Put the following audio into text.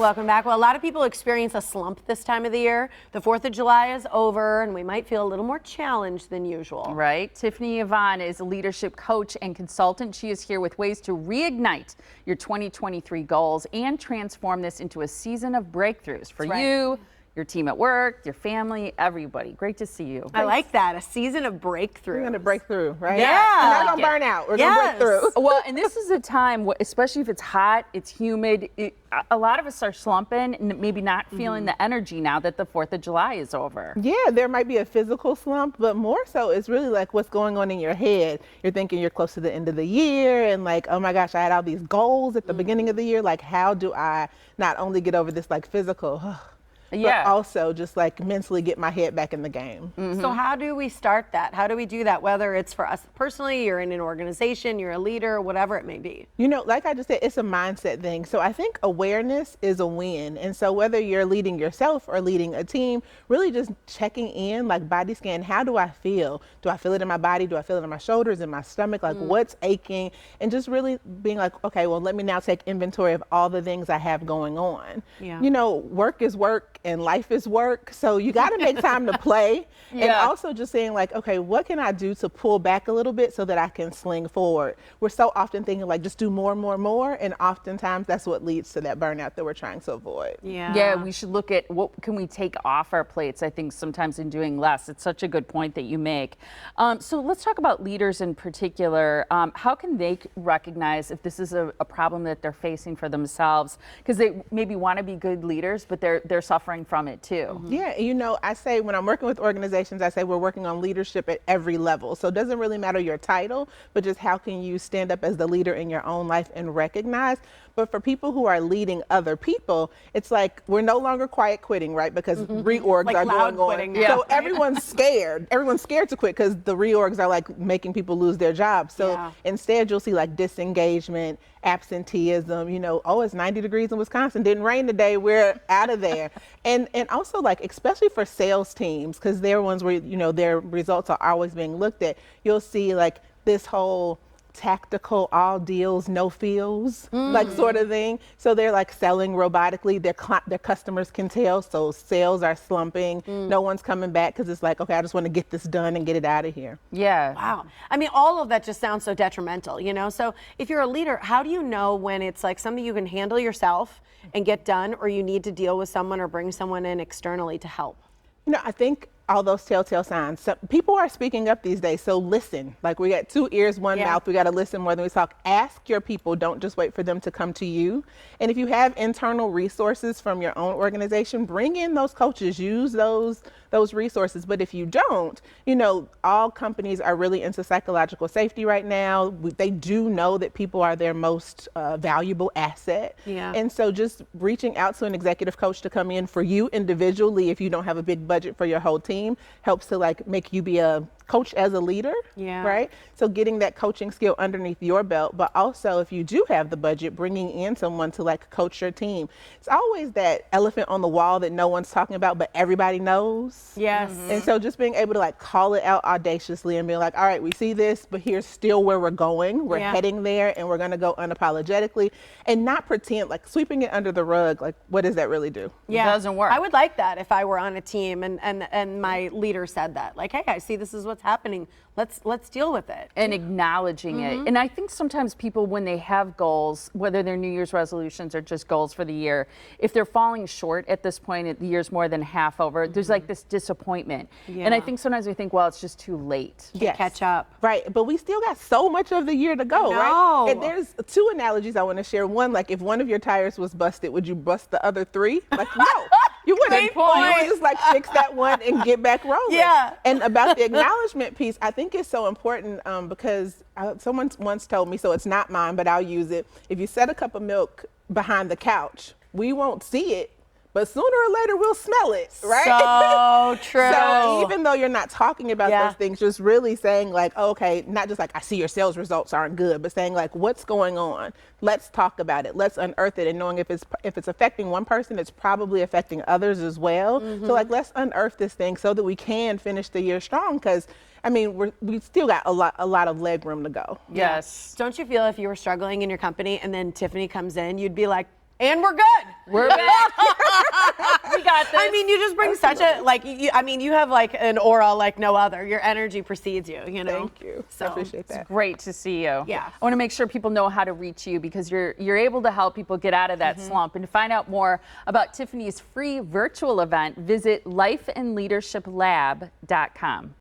Welcome back. Well, a lot of people experience a slump this time of the year. The 4th of July is over, and we might feel a little more challenged than usual. Right. Tiffany Yvonne is a leadership coach and consultant. She is here with ways to reignite your 2023 goals and transform this into a season of breakthroughs for you, your team at work, your family, everybody. Great to see you. I like that. A season of breakthrough. We're going to break through, right? Yeah. We're not going to burn out. We're going to break through. Well, and this is a time, especially if it's hot, it's humid. A lot of us are slumping and maybe not feeling the energy now that the 4th of July is over. Yeah, there might be a physical slump, but more so it's really like what's going on in your head. You're thinking you're close to the end of the year and like, oh my gosh, I had all these goals at the beginning of the year. Like, how do I not only get over this like physical, but also just like mentally get my head back in the game. So how do we start that? How do we do that? Whether it's for us personally, you're in an organization, you're a leader, whatever it may be. You know, like I just said, it's a mindset thing. So I think awareness is a win. And so whether you're leading yourself or leading a team, really just checking in, like body scan, how do I feel? Do I feel it in my body? Do I feel it in my shoulders, in my stomach? Like what's aching? And just really being like, okay, well, let me now take inventory of all the things I have going on. Yeah. You know, work is work and life is work. So you got to make time to play. And also just saying like, okay, what can I do to pull back a little bit so that I can sling forward? We're so often thinking like, just do more. And oftentimes that's what leads to that burnout that we're trying to avoid. Yeah, we should look at what can we take off our plates, I think, sometimes in doing less. It's such a good point that you make. So let's talk about leaders in particular. How can they recognize if this is a problem that they're facing for themselves? Because they maybe want to be good leaders, but they're suffering from it too. Yeah, you know, I say when I'm working with organizations, I say we're working on leadership at every level. So it doesn't really matter your title, but just how can you stand up as the leader in your own life and recognize. But for people who are leading other people, it's like we're no longer quiet quitting, right? Because reorgs like are loud going quitting on. now. So everyone's scared. Everyone's scared to quit because the reorgs are like making people lose their jobs. So instead you'll see like disengagement, absenteeism, you know, oh, it's 90 degrees in Wisconsin, didn't rain today, we're out of there. And also like, especially for sales teams, because they're ones where, you know, their results are always being looked at, you'll see like this whole tactical all deals no feels like sort of thing. So they're like selling robotically, their customers can tell, so sales are slumping, no one's coming back because it's like, okay, I just want to get this done and get it out of here. Wow. I mean, all of that just sounds so detrimental, you know? So if you're a leader, how do you know when it's like something you can handle yourself and get done, or you need to deal with someone or bring someone in externally to help? You know, I think all those telltale signs. So people are speaking up these days, so listen. Like we got 2 ears, 1 mouth. We got to listen more than we talk. Ask your people. Don't just wait for them to come to you. And if you have internal resources from your own organization, bring in those coaches. Use those resources. But if you don't, you know, all companies are really into psychological safety right now. They do know that people are their most valuable asset. And so just reaching out to an executive coach to come in for you individually, if you don't have a big budget for your whole team, helps to like make you be a coach as a leader, right? So getting that coaching skill underneath your belt, but also if you do have the budget, bringing in someone to like coach your team. It's always that elephant on the wall that no one's talking about, but everybody knows. And so just being able to like call it out audaciously and being like, all right, we see this, but here's still where we're going. We're heading there and we're going to go unapologetically and not pretend like sweeping it under the rug. Like, what does that really do? It doesn't work. I would like that if I were on a team and my leader said that, like, hey, I see this is what's happening. Let's deal with it. And acknowledging it. And I think sometimes people, when they have goals, whether they're New Year's resolutions or just goals for the year, if they're falling short at this point, the year's more than half over, there's like this disappointment. And I think sometimes we think, well, it's just too late. Catch up. Right, but we still got so much of the year to go, right? And there's 2 analogies I want to share. One, like if one of your tires was busted, would you bust the other 3? Like, no. You wouldn't. You would just like fix that one and get back rolling. And about the acknowledgement piece, I think it's so important because someone once told me, so it's not mine, but I'll use it. If you set a cup of milk behind the couch, we won't see it, but sooner or later we'll smell it, right? So true. So even though you're not talking about those things, just really saying like, okay, not just like I see your sales results aren't good, but saying like, what's going on? Let's talk about it. Let's unearth it, and knowing if it's affecting one person, it's probably affecting others as well. So like, let's unearth this thing so that we can finish the year strong. Because I mean, we still got a lot of leg room to go. Don't you feel if you were struggling in your company and then Tiffany comes in, you'd be like, and we're good. We're back. got this. I mean, you just bring such a you have like an aura like no other. Your energy precedes you, you know. Thank you. So I appreciate that. Great to see you. Yeah. I want to make sure people know how to reach you because you're able to help people get out of that slump. And to find out more about Tiffany's free virtual event, visit lifeandleadershiplab.com.